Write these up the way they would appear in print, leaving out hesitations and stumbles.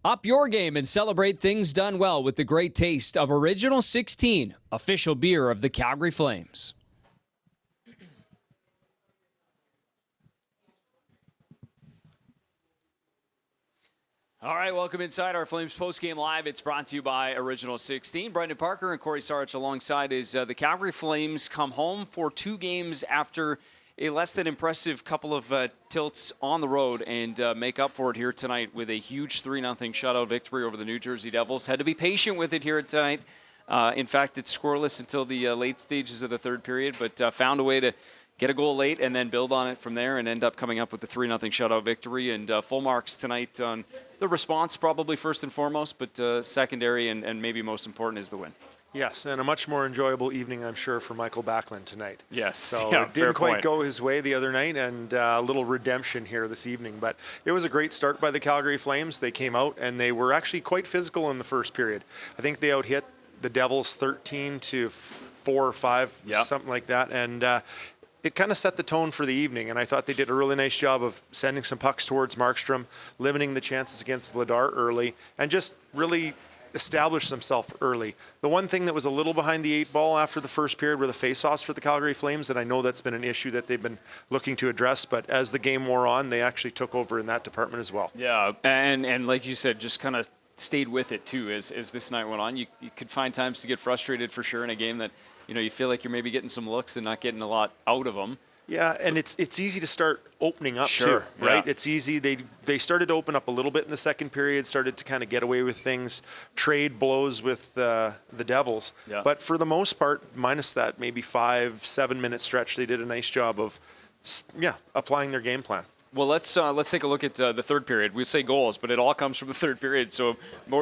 Up your game and celebrate things done well with the great taste of Original 16, official beer of the Calgary Flames. All right, welcome inside our Flames postgame live. It's brought to you by Original 16. Brendan Parker and Cory Sarich alongside is the Calgary Flames come home for 2 games after a less than impressive couple of tilts on the road and make up for it here tonight with a huge 3-0 shutout victory over the New Jersey Devils. Had to be patient with it here tonight. In fact, it's scoreless until the late stages of the third period, but found a way to get a goal late and then build on it from there and end up coming up with the 3-0 shutout victory. And full marks tonight on the response, probably first and foremost, but secondary and maybe most important is the win. Yes, and a much more enjoyable evening, I'm sure, for Mikael Backlund tonight. Yes. So yeah, it didn't quite go his way the other night, and a little redemption here this evening. But it was a great start by the Calgary Flames. They came out, and they were actually quite physical in the first period. I think they out-hit the Devils 13-4 or 5, something like that. And it kind of set the tone for the evening, and I thought they did a really nice job of sending some pucks towards Markstrom, limiting the chances against Vladar early, and just really established themselves early. The one thing that was a little behind the 8 ball after the first period were the face-offs for the Calgary Flames, and I know that's been an issue that they've been looking to address, but as the game wore on, they actually took over in that department as well. Yeah, and like you said, just kind of stayed with it too as this night went on. You could find times to get frustrated for sure in a game that, you know, you feel like you're maybe getting some looks and not getting a lot out of them. Yeah, and it's easy to start opening up sure, too, right? Yeah. It's easy. They started to open up a little bit in the second period, started to kind of get away with things, trade blows with the Devils. Yeah. But for the most part, minus that maybe 5-7 minute stretch, they did a nice job of, applying their game plan. Well, let's take a look at the third period. We say goals, but it all comes from the third period, so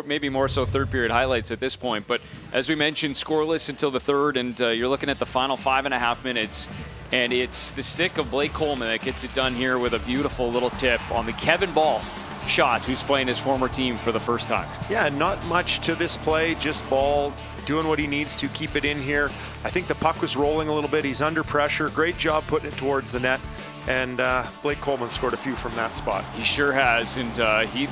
maybe more so third period highlights at this point. But as we mentioned, scoreless until the third, and you're looking at the final 5.5 minutes, and it's the stick of Blake Coleman that gets it done here with a beautiful little tip on the Kevin Ball shot, who's playing his former team for the first time. Yeah, not much to this play, just Ball doing what he needs to keep it in here. I think the puck was rolling a little bit. He's under pressure. Great job putting it towards the net. And Blake Coleman scored a few from that spot. He sure has, and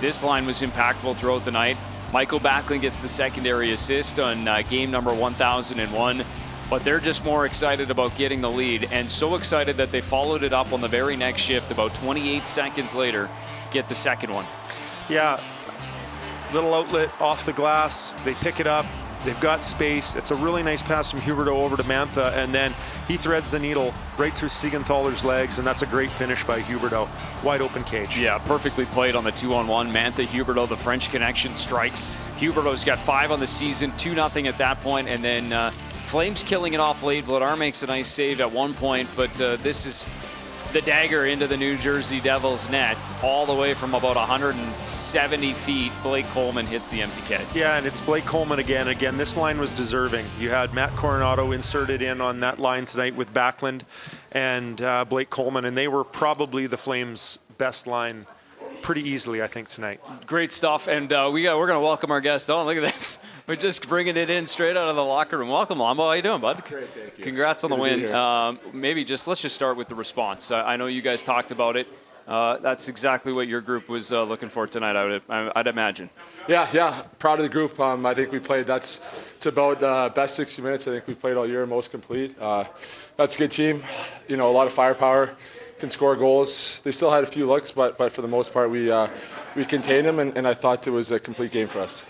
this line was impactful throughout the night. Mikael Backlund gets the secondary assist on game number 1001, but they're just more excited about getting the lead, and so excited that they followed it up on the very next shift about 28 seconds later, get the second one. Yeah, little outlet off the glass. They pick it up. They've got space. It's a really nice pass from Huberdeau over to Mantha, and then he threads the needle right through Siegenthaler's legs, and that's a great finish by Huberdeau. Wide open cage. Yeah, perfectly played on the 2-on-1. Mantha, Huberdeau, the French connection strikes. Huberdeau's got 5 on the season, 2-0 at that point, and then Flames killing it off late. Vladar makes a nice save at one point, but this is the dagger into the New Jersey Devils net all the way from about 170 feet. Blake Coleman hits the empty net. Yeah, and it's Blake Coleman again. Again, this line was deserving. You had Matt Coronado inserted in on that line tonight with Backlund and Blake Coleman, and they were probably the Flames' best line pretty easily, I think, tonight. Great stuff, and we're going to welcome our guest on. Look at this. We're just bringing it in straight out of the locker room. Welcome, Lombo. How you doing, bud? Great, thank you. Congrats on the win. Let's just start with the response. I know you guys talked about it. That's exactly what your group was looking for tonight, I'd imagine. Yeah, proud of the group. I think we played, it's about the best 60 minutes I think we played all year, most complete. That's a good team, a lot of firepower, can score goals. They still had a few looks, but for the most part we contained them, and I thought it was a complete game for us.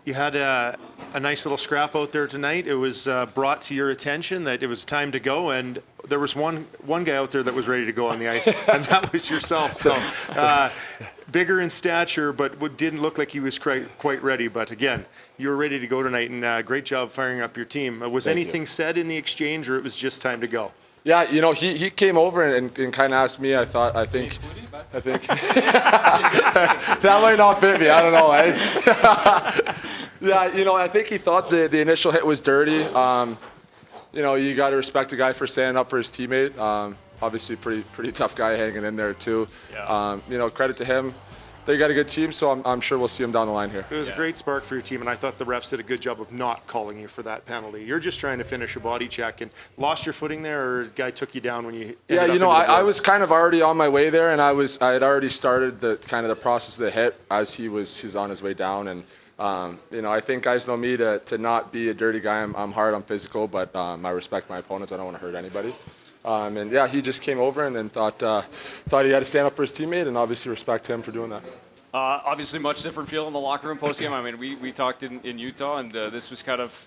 You had a nice little scrap out there tonight. It was brought to your attention that it was time to go, and there was one guy out there that was ready to go on the ice, and that was yourself. So bigger in stature, but didn't look like he was quite ready. But again, you were ready to go tonight, and great job firing up your team. Was anything said in the exchange, or it was just time to go? Yeah, he came over and kind of asked me. I think that might not fit me. I don't know. Yeah, I think he thought the initial hit was dirty. You got to respect a guy for standing up for his teammate. Obviously, pretty tough guy hanging in there too. Yeah. Credit to him. they got a good team, so I'm sure we'll see them down the line here. It was a great spark for your team, and I thought the refs did a good job of not calling you for that penalty. You're just trying to finish a body check and lost your footing there, or a guy took you down when you Yeah, ended you know, up into the I boards? was kind of already on my way there, and I had already started the process of the hit as he's on his way down, and you know, I think guys know me to not be a dirty guy. I'm hard, I'm physical, but I respect my opponents. I don't want to hurt anybody. And yeah, he just came over and then thought he had to stand up for his teammate, and obviously respect him for doing that. Obviously, much different feel in the locker room post game. I mean, we talked in Utah, and this was kind of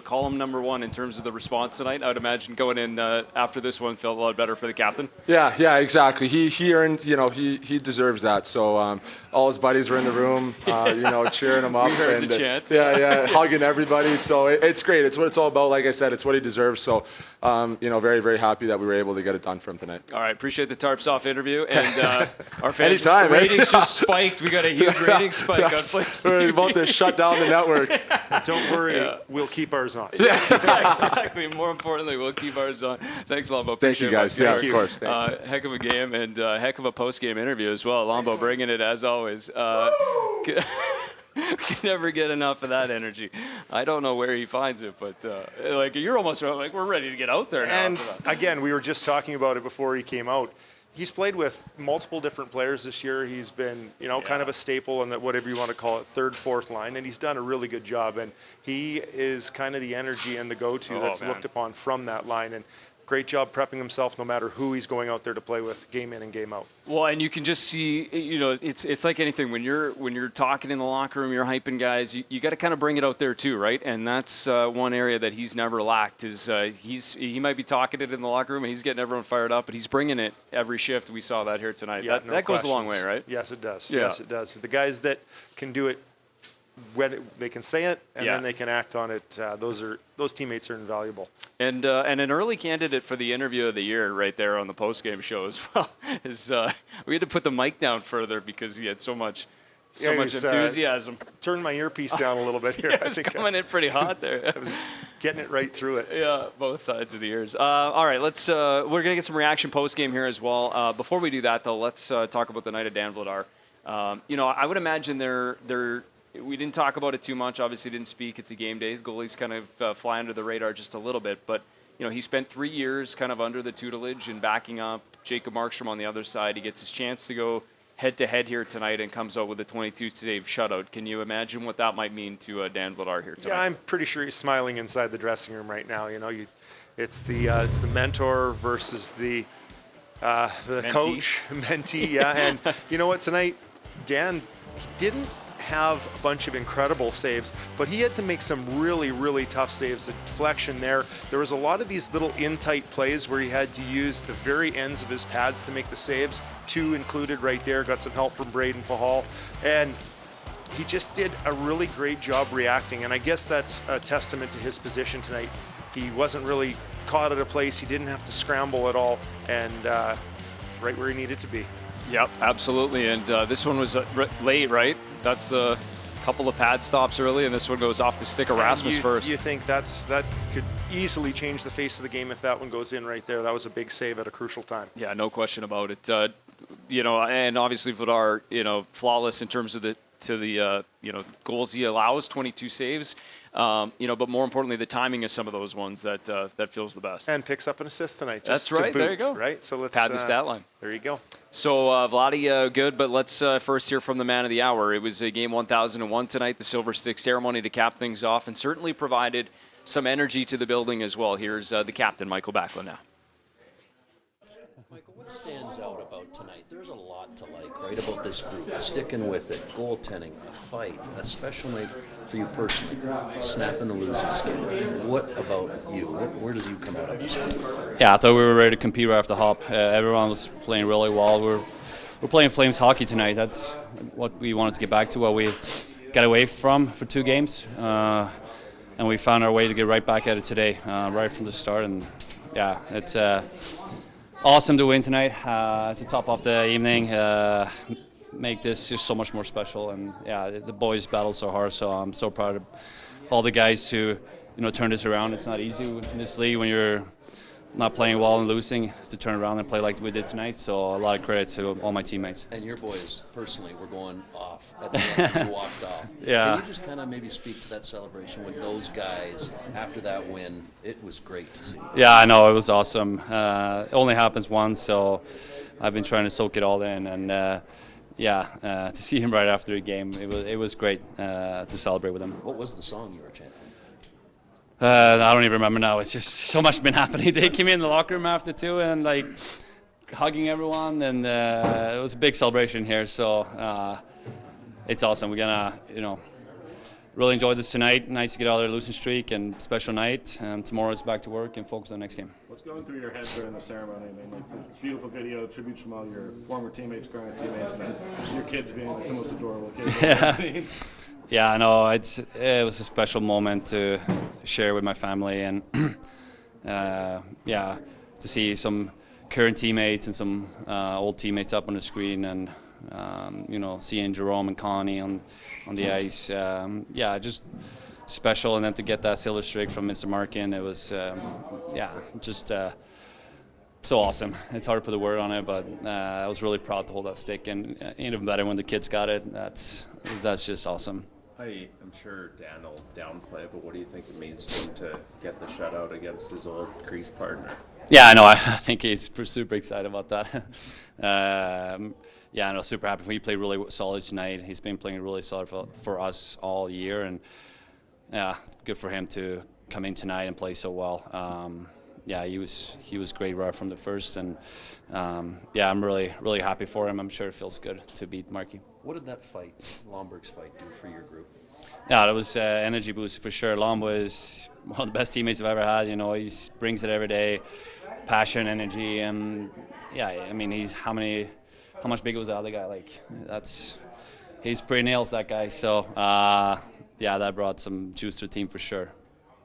column number one in terms of the response tonight. I would imagine going in after this one felt a lot better for the captain. Yeah, exactly. He earned, he deserves that. So all his buddies were in the room, cheering him up. We heard and, the chants. Yeah, hugging everybody. So it's great. It's what it's all about. Like I said, it's what he deserves. So, very, very happy that we were able to get it done for him tonight. All right, appreciate the Tarps Off interview. And our fans Anytime, ratings just spiked. We got a huge rating spike on Flames We're TV. about to shut down the network. Don't worry, we'll keep ours on. Yeah, exactly. More importantly, we'll keep ours on. Thanks, Lombo. Thank you, Appreciate guys. it, Yeah, Mike. of course. Thank you. Heck of a game and heck of a post-game interview as well. Lombo bringing it as always. We can never get enough of that energy. I don't know where he finds it, but you're almost like we're ready to get out there now. And again, we were just talking about it before he came out. He's played with multiple different players this year. He's been, kind of a staple in that, whatever you want to call it, third, fourth line, and he's done a really good job. And he is kind of the energy and the go-to that's looked upon from that line. And great job prepping himself no matter who he's going out there to play with, game in and game out. Well, and you can just see, it's like anything. When you're talking in the locker room, you're hyping guys. You got to kind of bring it out there too, right? And that's one area that he's never lacked. Is he might be talking it in the locker room, and he's getting everyone fired up, but he's bringing it every shift. We saw that here tonight. Yeah, that goes a long way, right? Yes, it does. Yeah. Yes, it does. The guys that can do it when they can say it and then they can act on it. Those teammates are invaluable. And an early candidate for the interview of the year right there on the postgame show as well is we had to put the mic down further because he had so much enthusiasm. Turn my earpiece down a little bit here. It was coming in pretty hot there. I was getting it right through it. Yeah, both sides of the ears. All right, let's. We're gonna get some reaction post game here as well. Before we do that, though, let's talk about the night of Dan Vladar. I would imagine they're. We didn't talk about it too much. Obviously, didn't speak. It's a game day. Goalies kind of fly under the radar just a little bit. But, he spent 3 years kind of under the tutelage and backing up Jacob Markstrom on the other side. He gets his chance to go head-to-head here tonight and comes out with a 22-save shutout. Can you imagine what that might mean to Dan Vladar here tonight? Yeah, I'm pretty sure he's smiling inside the dressing room right now. It's the mentor versus the Mentee. coach, mentee. Yeah, and you know what? Tonight, Dan didn't have a bunch of incredible saves, but he had to make some really, really tough saves. The deflection there was a lot of these little in-tight plays where he had to use the very ends of his pads to make the saves. 2 included right there, got some help from Braden Pahal, and he just did a really great job reacting, and I guess that's a testament to his position tonight. He wasn't really caught at a place, he didn't have to scramble at all, and right where he needed to be. Yep, absolutely. And this one was late, right? That's the couple of pad stops early, and this one goes off the stick of Rasmus first. You think that could easily change the face of the game if that one goes in right there. That was a big save at a crucial time. Yeah, no question about it. And obviously Vladar, flawless in terms of the goals he allows, 22 saves. But more importantly, the timing of some of those ones that feels the best. And picks up an assist tonight. That's just to right. boot, There you go. Right. So let's pad the stat line. There you go. So Vladdy, good. But let's first hear from the man of the hour. It was game 1001 tonight, the Silver Stick ceremony to cap things off, and certainly provided some energy to the building as well. Here's the captain, Mikael Backlund, now. Michael, what stands out about tonight? There's a lot to like, right, about this group. Sticking with it, goaltending, a fight, a special night for you personally, snapping the losing skid. What about you? Where did you come out of this one? Yeah, I thought we were ready to compete right off the hop. Everyone was playing really well. We're playing Flames hockey tonight. That's what we wanted to get back to, what we got away from for 2 games. And we found our way to get right back at it today, right from the start. And yeah, it's awesome to win tonight, to top off the evening, make this just so much more special. And yeah, the boys battled so hard, so I'm so proud of all the guys to turn this around. It's not easy in this league when you're not playing well and losing to turn around and play like we did tonight. So a lot of credit to all my teammates. And your boys, personally, were going off at the end when you walked off. Yeah. Can you just kind of maybe speak to that celebration with those guys after that win? It was great to see. Yeah, I know. It was awesome. It only happens once, so I've been trying to soak it all in. And to see him right after the game, it was great to celebrate with him. What was the song you were chanting? I don't even remember now. It's just so much been happening. They came in the locker room after too, and like hugging everyone, and it was a big celebration here. So it's awesome. We're gonna, really enjoy this tonight. Nice to get out of the losing streak and special night. And tomorrow it's back to work and focus on the next game. What's going through your head during the ceremony? I mean, like this beautiful video, tributes from all your former teammates, current teammates, and then your kids being like the most adorable kids I've ever seen. Yeah, I know. It was a special moment to share with my family, and to see some current teammates and some old teammates up on the screen, and seeing Jerome and Connie on the ice. Just special, and then to get that silver streak from Mr. Markin, it was so awesome. It's hard to put a word on it, but I was really proud to hold that stick, and even better when the kids got it. That's just awesome. I'm sure Dan will downplay, but what do you think it means to him to get the shutout against his old crease partner? Yeah, I know. I think he's super excited about that. I'm super happy. He played really solid tonight. He's been playing really solid for us all year, and good for him to come in tonight and play so well. He was great right from the first, and I'm really happy for him. I'm sure it feels good to beat Markey. What did that fight, Lomberg's fight, do for your group? Yeah, that was energy boost for sure. Lom was one of the best teammates I've ever had. He brings it every day, passion, energy, and he's how much bigger was the other guy? He's pretty nails, that guy. So that brought some juice to the team for sure.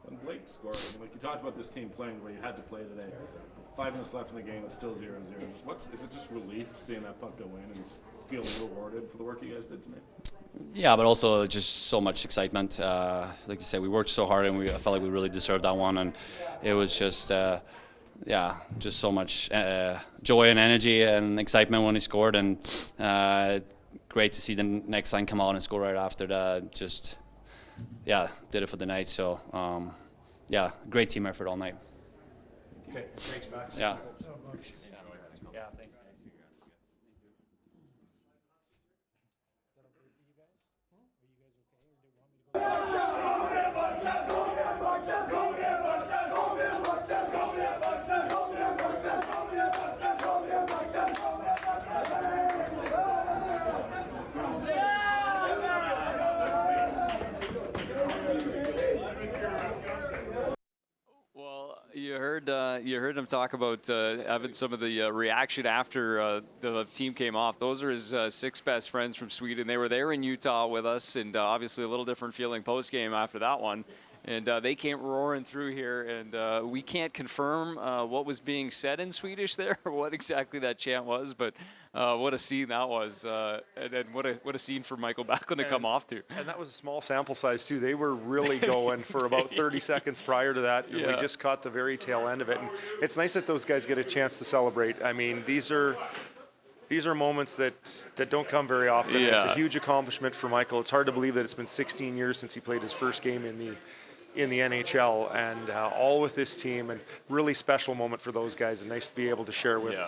When Blake scored, like you talked about this team playing the way you had to play today. 5 minutes left in the game, it's still 0-0. Is it just relief seeing that puck go in and feeling rewarded for the work you guys did tonight? Yeah, but also just so much excitement. Like you said, we worked so hard, and I felt like we really deserved that one. And it was just so much joy and energy and excitement when he scored. And great to see the next line come out and score right after that. Did it for the night. So, great team effort all night. Okay, thanks, Max. Yeah. You heard him talk about having some of the reaction after the team came off. Those are his 6 best friends from Sweden. They were there in Utah with us, and obviously a little different feeling post-game after that one. And they came roaring through here, and we can't confirm what was being said in Swedish there, or what exactly that chant was, but what a scene that was, and what a scene for Mikael Backlund to come off to. And that was a small sample size too. They were really going for about 30 seconds prior to that. Yeah. We just caught the very tail end of it, and it's nice that those guys get a chance to celebrate. I mean, these are moments that don't come very often. Yeah. It's a huge accomplishment for Mikael. It's hard to believe that it's been 16 years since he played his first game in the NHL, and all with this team, and really special moment for those guys, and nice to be able to share with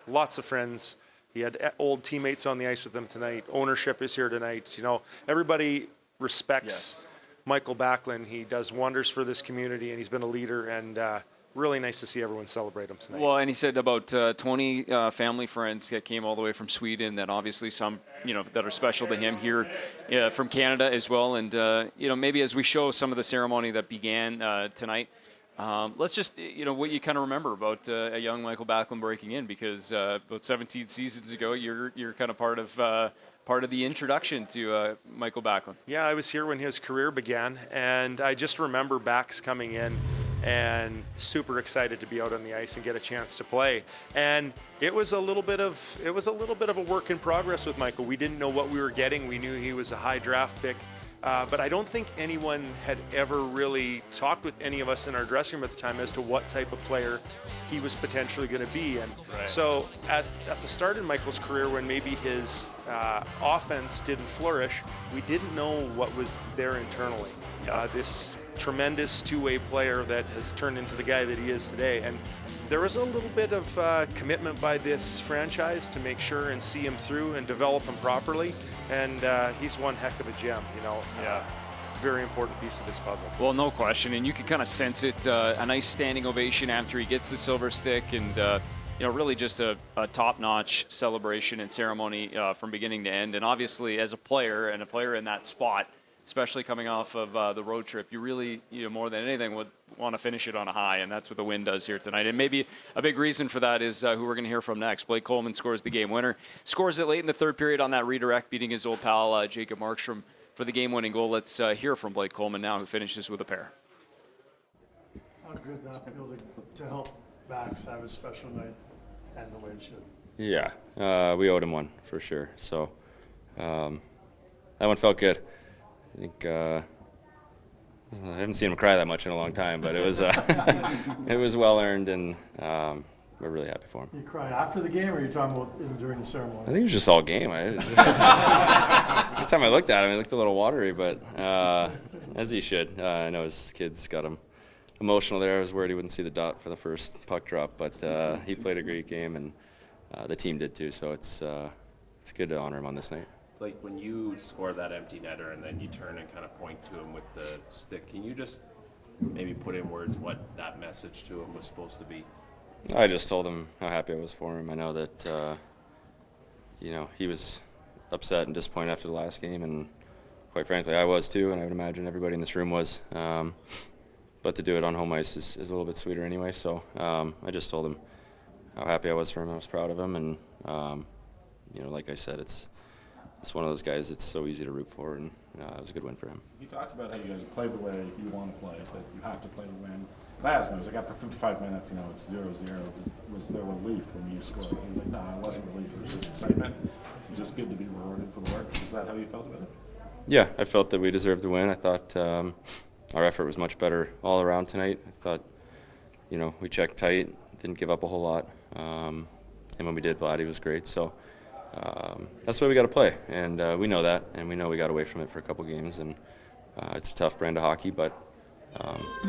lots of friends. He had old teammates on the ice with him tonight. Ownership is here tonight. Everybody respects Mikael Backlund. He does wonders for this community, and he's been a leader, and really nice to see everyone celebrate him tonight. Well, and he said about 20 family friends that came all the way from Sweden, that obviously some, that are special to him here from Canada as well. And, maybe as we show some of the ceremony that began tonight, let's just, what you kind of remember about a young Mikael Backlund breaking in, because about 17 seasons ago, you're kind of part of the introduction to Mikael Backlund. Yeah, I was here when his career began, and I just remember Bax coming in and super excited to be out on the ice and get a chance to play. And it was a little bit of a work in progress with Mikael. We didn't know what we were getting. We knew he was a high draft pick. But I don't think anyone had ever really talked with any of us in our dressing room at the time as to what type of player he was potentially going to be. And so at the start in Michael's career, when maybe his offense didn't flourish, we didn't know what was there internally. This tremendous two-way player that has turned into the guy that he is today. And there was a little bit of commitment by this franchise to make sure and see him through and develop him properly. And he's one heck of a gem, very important piece of this puzzle. Well, no question, and you can kind of sense it. A nice standing ovation after he gets the silver stick, and really just a top-notch celebration and ceremony from beginning to end. And obviously, as a player and a player in that spot, especially coming off of the road trip, you really, more than anything, would want to finish it on a high, and that's what the win does here tonight. And maybe a big reason for that is who we're going to hear from next. Blake Coleman scores the game winner. Scores it late in the third period on that redirect, beating his old pal Jacob Markstrom for the game-winning goal. Let's hear from Blake Coleman now, who finishes with a pair. How good that feel to help Max have a special night and the way it should? Yeah, we owed him one for sure. So that one felt good. I think I haven't seen him cry that much in a long time, but it was it was well earned, and we're really happy for him. You cry after the game, or are you talking about during the ceremony? I think it was just all game. Every time I looked at him, he looked a little watery, but as he should. I know his kids got him emotional there. I was worried he wouldn't see the dot for the first puck drop, but he played a great game, and the team did too. So it's good to honor him on this night. Like when you score that empty netter and then you turn and kind of point to him with the stick, can you just maybe put in words what that message to him was supposed to be? I just told him how happy I was for him. I know that he was upset and disappointed after the last game, and quite frankly I was too, and I would imagine everybody in this room was. But to do it on home ice is a little bit sweeter anyway, so I just told him how happy I was for him. I was proud of him, and like I said, it's one of those guys that's so easy to root for, and it was a good win for him. He talks about how you guys play the way you want to play, but you have to play to win. I asked him, I was like, after 55 minutes, it's 0-0. Was there relief when you scored? He was like, no, it wasn't relief. It was just excitement. It's just good to be rewarded for the work. Is that how you felt about it? Yeah, I felt that we deserved the win. I thought our effort was much better all around tonight. I thought, we checked tight, didn't give up a whole lot. And when we did, Vladar was great. So that's the way we got to play, and we know that, and we know we got away from it for a couple games, and it's a tough brand of hockey, but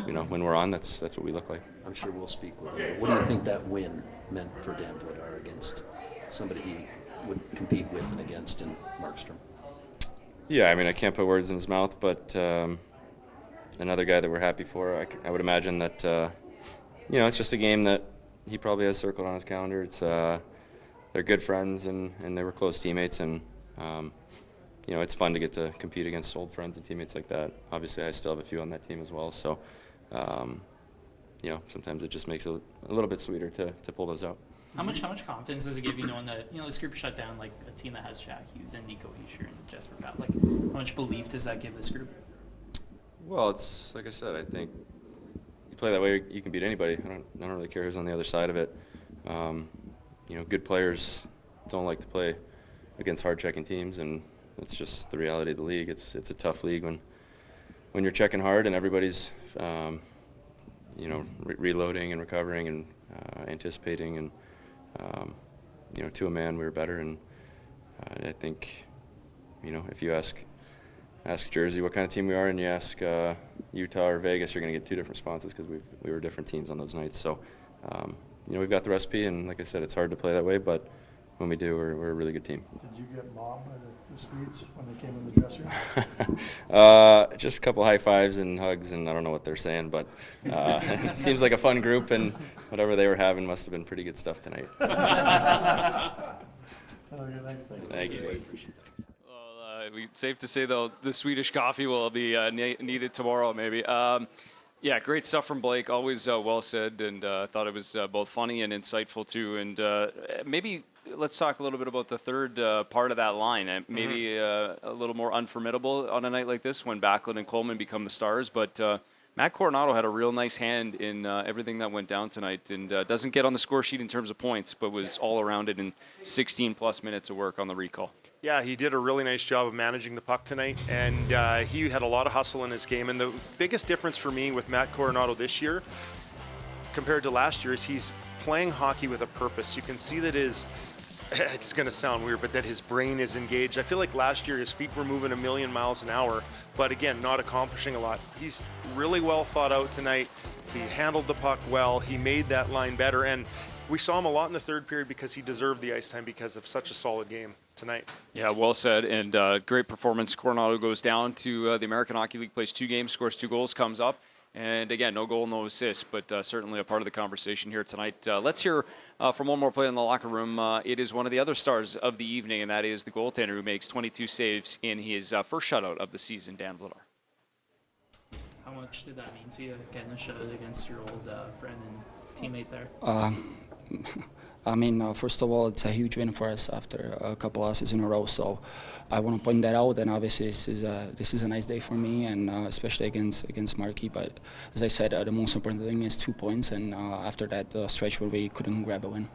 when we're on, that's what we look like. I'm sure we'll speak with him. What do you think that win meant for Dan Vladar against somebody he would compete with and against in Markstrom? Yeah, I can't put words in his mouth, but another guy that we're happy for. I would imagine that it's just a game that he probably has circled on his calendar. It's they're good friends, and they were close teammates, and it's fun to get to compete against old friends and teammates like that. Obviously, I still have a few on that team as well, so sometimes it just makes it a little bit sweeter to pull those out. How much confidence does it give you knowing that this group shut down like a team that has Jack Hughes and Nico Hischier and Jesper Pat? Like, how much belief does that give this group? Well, it's like I said. I think you play that way, you can beat anybody. I don't really care who's on the other side of it. Good players don't like to play against hard-checking teams, and it's just the reality of the league. It's a tough league when you're checking hard and everybody's reloading and recovering and anticipating, and to a man we were better. And I think if you ask Jersey what kind of team we are, and you ask Utah or Vegas, you're going to get two different responses because we were different teams on those nights. So we've got the recipe, and like I said, it's hard to play that way, but when we do, we're a really good team. Did you get Mom the sweets when they came in the dressing room? Just a couple high fives and hugs, and I don't know what they're saying, but it seems like a fun group, and whatever they were having must have been pretty good stuff tonight. Okay, thanks, Blake. Thank you. Safe to say, though, the Swedish coffee will be needed tomorrow, maybe. Yeah, great stuff from Blake. Always well said, and I thought it was both funny and insightful, too. And maybe let's talk a little bit about the third part of that line. Maybe a little more unformidable on a night like this when Backlund and Coleman become the stars. But Matt Coronado had a real nice hand in everything that went down tonight, and doesn't get on the score sheet in terms of points, but was all around it in 16-plus minutes of work on the recall. Yeah, he did a really nice job of managing the puck tonight, and he had a lot of hustle in his game. And the biggest difference for me with Matt Coronado this year compared to last year is he's playing hockey with a purpose. You can see that it's going to sound weird, but that his brain is engaged. I feel like last year his feet were moving a million miles an hour, but again, not accomplishing a lot. He's really well thought out tonight. He handled the puck well. He made that line better, and we saw him a lot in the third period because he deserved the ice time because of such a solid game tonight. Yeah, well said, and great performance. Coronado goes down to the American Hockey League, plays 2 games, scores 2 goals, comes up. And again, no goal, no assist, but certainly a part of the conversation here tonight. Let's hear from one more player in the locker room. It is one of the other stars of the evening, and that is the goaltender who makes 22 saves in his first shutout of the season, Dan Vladar. How much did that mean to you, getting a shutout against your old friend and teammate there? I mean, first of all, it's a huge win for us after a couple losses in a row. So I want to point that out. And obviously, this is a nice day for me, and especially against Markey. But as I said, the most important thing is 2 points. And after that stretch where we couldn't grab a win.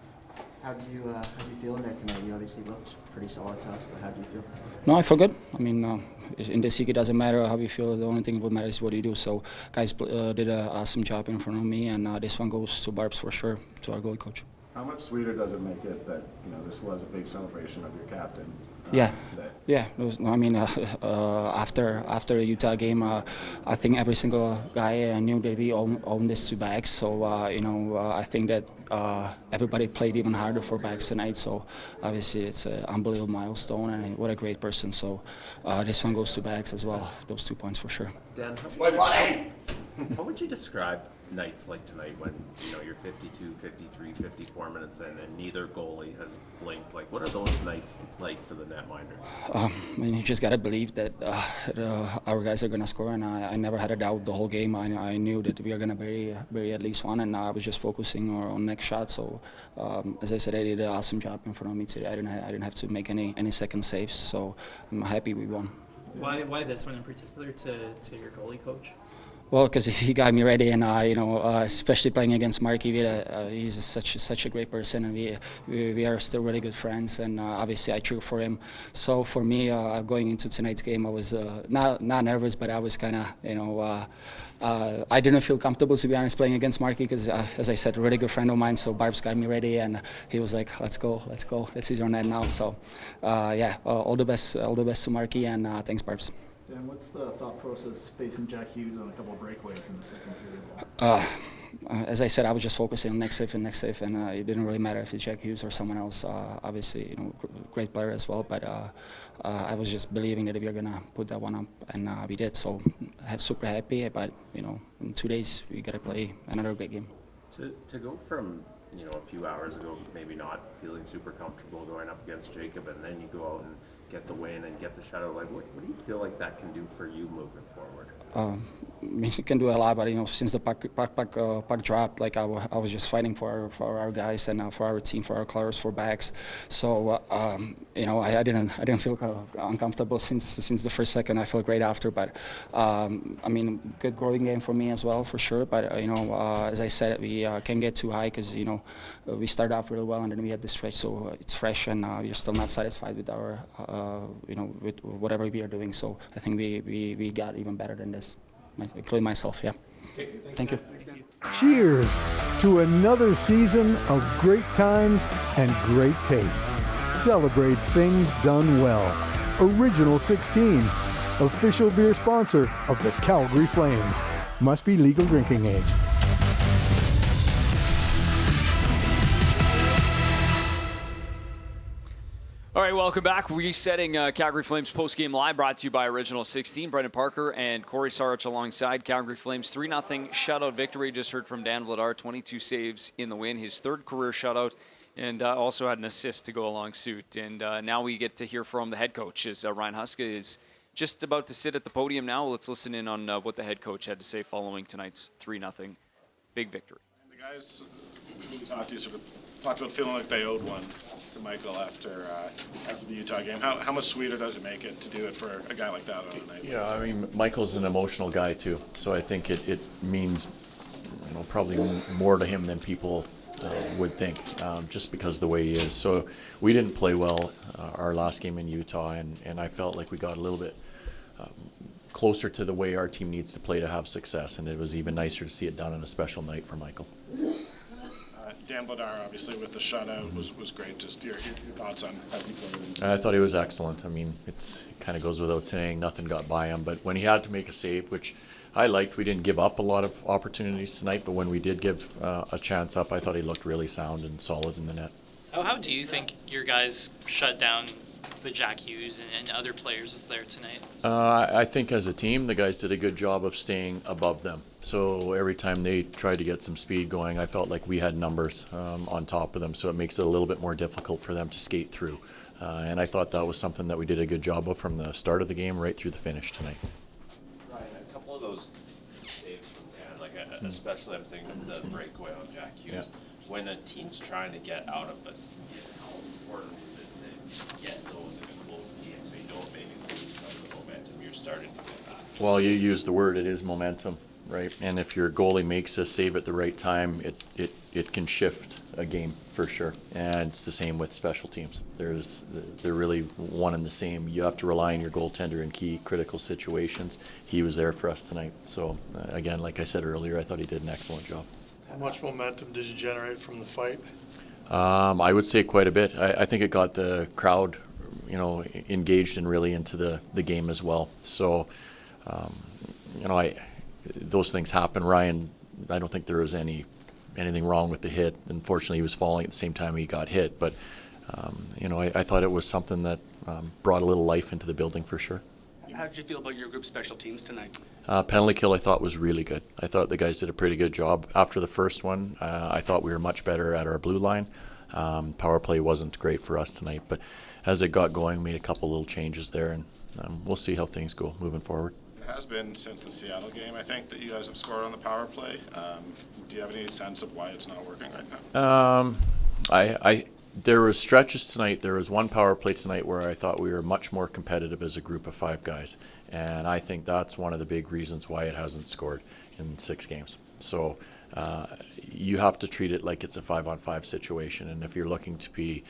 How do you feel in there tonight? You obviously looked pretty solid to us, but how do you feel? No, I feel good. I mean, in this league, it doesn't matter how you feel. The only thing that matters is what you do. So guys did an awesome job in front of me, and this one goes to Barbs for sure, to our goalie coach. How much sweeter does it make it that, you know, this was a big celebration of your captain Yeah, today? yeah. I mean, after the Utah game, I think every single guy knew that we owned this to Bags. So I think that everybody played even harder for Bags tonight. So obviously, it's an unbelievable milestone, and what a great person. So this one goes to Bags as well. Those 2 points for sure. Dan, how would you describe nights like tonight when, you know, you're 52, 53, 54 minutes in and neither goalie has blinked? Like, what are those nights like for the netminders? I mean, you just got to believe that our guys are going to score, and I never had a doubt the whole game. I knew that we are going to bury at least one, and I was just focusing on next shot. So, as I said, I did an awesome job in front of me today. I didn't have to make any second saves, so I'm happy we won. Why this one in particular to your goalie coach? Well, because he got me ready, and especially playing against Markey, he's such a great person, and we are still really good friends. And obviously, I cheer for him. So for me, going into tonight's game, I was not nervous, but I was kind of I didn't feel comfortable, to be honest, playing against Markey because, as I said, a really good friend of mine. So Barb's got me ready, and he was like, "Let's go, let's use our net now." So all the best to Markey, and thanks, Barbs. Dan, what's the thought process facing Jack Hughes on a couple of breakaways in the second period? As I said, I was just focusing on next save, and it didn't really matter if it's Jack Hughes or someone else. Obviously, great player as well, but I was just believing that we were gonna put that one up, and we did. So super happy, but in 2 days we gotta play another great game. To go from, a few hours ago, maybe not feeling super comfortable going up against Jacob, and then you go out and get the win and get the shutout. Like, what do you feel like that can do for you moving forward? I mean, you can do a lot, but since the puck dropped, like I was just fighting for our guys and for our team, for our colors, for backs. So I didn't feel uncomfortable since the first second. I felt great after, but I mean, good growing game for me as well, for sure. But as I said, we can't get too high because we started off really well and then we had this stretch, so it's fresh and we're still not satisfied with our with whatever we are doing. So I think we got even better than this, including myself. Yeah. Thank you. Cheers to another season of great times and great taste. Celebrate things done well. Original 16, official beer sponsor of the Calgary Flames. Must be legal drinking age. All right, welcome back. Resetting Calgary Flames postgame live, brought to you by Original 16. Brendan Parker and Cory Sarich alongside Calgary Flames. 3-0 shutout victory. Just heard from Dan Vladar, 22 saves in the win, his third career shutout, and also had an assist to go along suit. And now we get to hear from the head coach, as Ryan Huska is just about to sit at the podium now. Let's listen in on what the head coach had to say following tonight's 3-0 big victory. The guys who we talked to sort of talked about feeling like they owed one to Michael after the Utah game. How much sweeter does it make it to do it for a guy like that on a night? Yeah, I mean, Michael's an emotional guy too, so I think it means probably more to him than people would think, just because of the way he is. So we didn't play well our last game in Utah, and I felt like we got a little bit closer to the way our team needs to play to have success, and it was even nicer to see it done on a special night for Michael. Dan Vladar, obviously, with the shutout was great. Just your thoughts on how he played. I thought he was excellent. I mean, it kind of goes without saying, nothing got by him. But when he had to make a save, which I liked, we didn't give up a lot of opportunities tonight. But when we did give a chance up, I thought he looked really sound and solid in the net. How do you think your guys shut down the Jack Hughes and other players there tonight? I think as a team, the guys did a good job of staying above them. So every time they tried to get some speed going, I felt like we had numbers on top of them. So it makes it a little bit more difficult for them to skate through. And I thought that was something that we did a good job of from the start of the game right through the finish tonight. Ryan, a couple of those saves from Dan, like especially I'm thinking of the breakaway on Jack Hughes. Yeah. When a team's trying to get out of a skid, how important is it to get those in a close game so you don't maybe lose some of the momentum you're starting to get back? Well, you use the word, it is momentum, right? And if your goalie makes a save at the right time, it can shift a game for sure. And it's the same with special teams. They're really one and the same. You have to rely on your goaltender in key critical situations. He was there for us tonight. So again, like I said earlier, I thought he did an excellent job. How much momentum did you generate from the fight? I would say quite a bit. I think it got the crowd, engaged and really into the game as well. So, those things happen. Ryan, I don't think there was anything wrong with the hit. Unfortunately, he was falling at the same time he got hit. But, I thought it was something that brought a little life into the building for sure. How did you feel about your group special teams tonight? Penalty kill I thought was really good. I thought the guys did a pretty good job. After the first one, I thought we were much better at our blue line. Power play wasn't great for us tonight, but as it got going, we made a couple little changes there, and we'll see how things go moving forward. It has been since the Seattle game, I think, that you guys have scored on the power play. Do you have any sense of why it's not working right now? There was stretches tonight. There was one power play tonight where I thought we were much more competitive as a group of 5 guys. And I think that's one of the big reasons why it hasn't scored in 6 games. So you have to treat it like it's a 5-on-5 situation. And if you're looking to be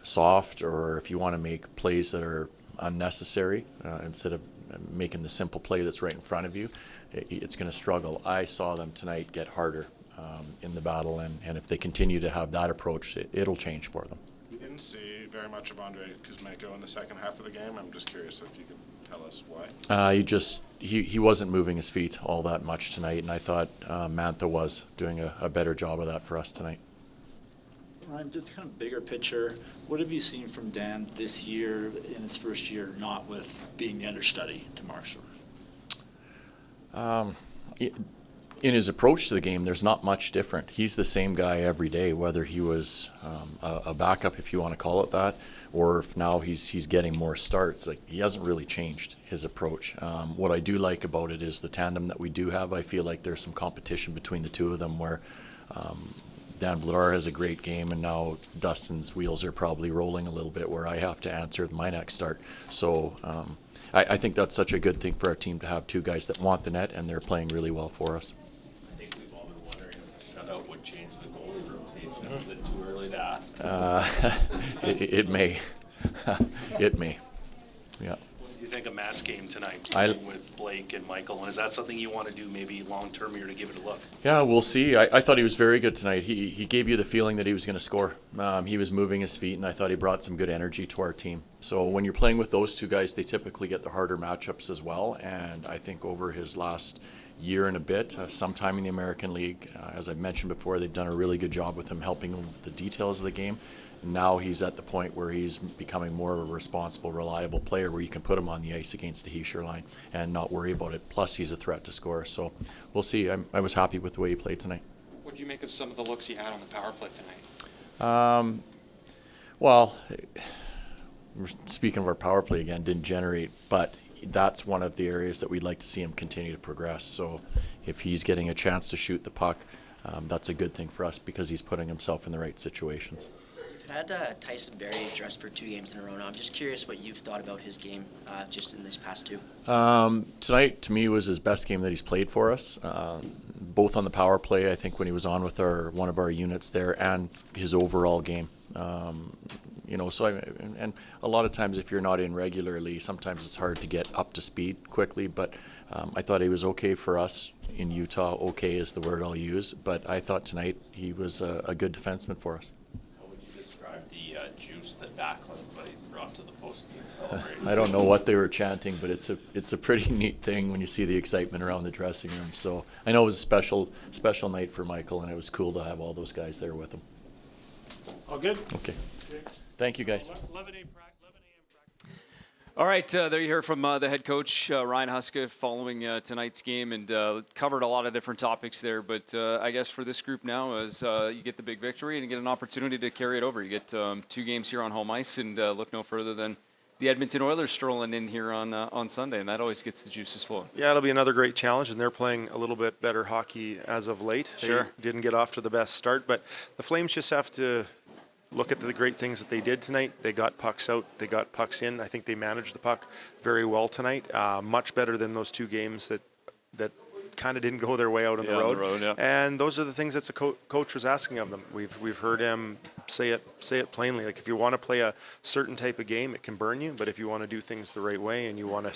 soft, or if you want to make plays that are unnecessary, instead of making the simple play that's right in front of you, it's going to struggle. I saw them tonight get harder in the battle, and if they continue to have that approach, it'll change for them. We didn't see very much of Andrei Kuzmenko in the second half of the game. I'm just curious if you could tell us why. He wasn't moving his feet all that much tonight, and I thought Mantha was doing a better job of that for us tonight. Ryan, just kind of bigger picture, what have you seen from Dan this year in his first year, not with being the understudy to Markstrom? In his approach to the game, there's not much different. He's the same guy every day, whether he was a backup, if you want to call it that, or if now he's getting more starts. Like, he hasn't really changed his approach. What I do like about it is the tandem that we do have. I feel like there's some competition between the two of them, where Dan Vladar has a great game, and now Dustin's wheels are probably rolling a little bit, where I have to answer my next start. So I think that's such a good thing for our team to have 2 guys that want the net, and they're playing really well for us. I think we've all been wondering if the shutout would change the goalie rotation. Is it too early to ask? It may. It may. Yeah. What do you think of Matt's game tonight with Blake and Michael? And is that something you want to do maybe long-term here to give it a look? Yeah, we'll see. I thought he was very good tonight. He gave you the feeling that he was going to score. He was moving his feet, and I thought he brought some good energy to our team. So when you're playing with those 2 guys, they typically get the harder matchups as well. And I think over his last year and a bit, sometime in the American League, as I've mentioned before, they've done a really good job with him, helping him with the details of the game. Now he's at the point where he's becoming more of a responsible, reliable player, where you can put him on the ice against the Heischer line and not worry about it. Plus, he's a threat to score. So we'll see. I was happy with the way he played tonight. What did you make of some of the looks he had on the power play tonight? Well, speaking of our power play again, didn't generate, but that's one of the areas that we'd like to see him continue to progress. So if he's getting a chance to shoot the puck, that's a good thing for us, because he's putting himself in the right situations. You've had Tyson Barrie dressed for 2 games in a row now. I'm just curious what you've thought about his game just in these past 2. Tonight, to me, was his best game that he's played for us. both on the power play, I think when he was on with one of our units there, and his overall game. So and a lot of times if you're not in regularly, sometimes it's hard to get up to speed quickly, but I thought he was okay for us in Utah. Okay is the word I'll use, but I thought tonight he was a good defenseman for us. How would you describe the juice that Backlund's buddies brought to the post-game celebration? I don't know what they were chanting, but it's a pretty neat thing when you see the excitement around the dressing room. So I know it was a special night for Michael, and it was cool to have all those guys there with him. All good? Okay. Thank you, guys. 11 a.m. All right, there you hear from the head coach, Ryan Huska, following tonight's game, and covered a lot of different topics there. But I guess for this group now, as you get the big victory and you get an opportunity to carry it over. You get 2 games here on home ice, and look no further than the Edmonton Oilers strolling in here on Sunday, and that always gets the juices flowing. Yeah, it'll be another great challenge, and they're playing a little bit better hockey as of late. Sure. They didn't get off to the best start, but the Flames just have to look at the great things that they did tonight. They got pucks out. They got pucks in. I think they managed the puck very well tonight. Much better than those 2 games that kind of didn't go their way out on the road. Yeah. And those are the things that the coach was asking of them. We've heard him say it plainly. Like, if you want to play a certain type of game, it can burn you. But if you want to do things the right way and you want to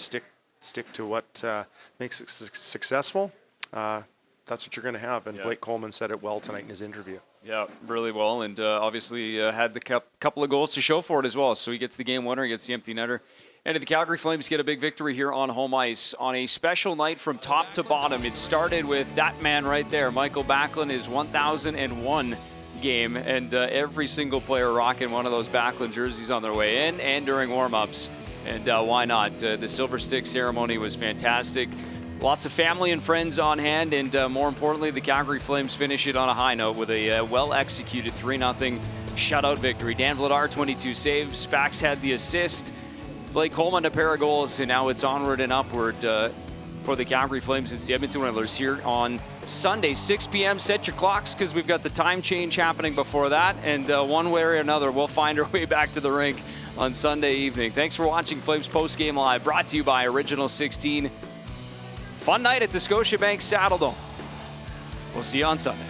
stick to what makes it successful, that's what you're going to have. And Blake Coleman said it well tonight in his interview. Yeah, really well, and obviously had the couple of goals to show for it as well. So he gets the game winner, he gets the empty netter. And the Calgary Flames get a big victory here on home ice on a special night from top to bottom. It started with that man right there, Mikael Backlund, his 1001 game, and every single player rocking one of those Backlund jerseys on their way in and during warm-ups. And why not? The Silver Stick ceremony was fantastic. Lots of family and friends on hand, and more importantly, the Calgary Flames finish it on a high note with a well-executed 3-0 shutout victory. Dan Vladar, 22 saves. Spax had the assist. Blake Coleman, a pair of goals, and now it's onward and upward for the Calgary Flames. It's the Edmonton Oilers here on Sunday, 6 p.m. Set your clocks, because we've got the time change happening before that, and one way or another, we'll find our way back to the rink on Sunday evening. Thanks for watching Flames Postgame Live, brought to you by Original 16. Fun night at the Scotiabank Saddledome. We'll see you on Sunday.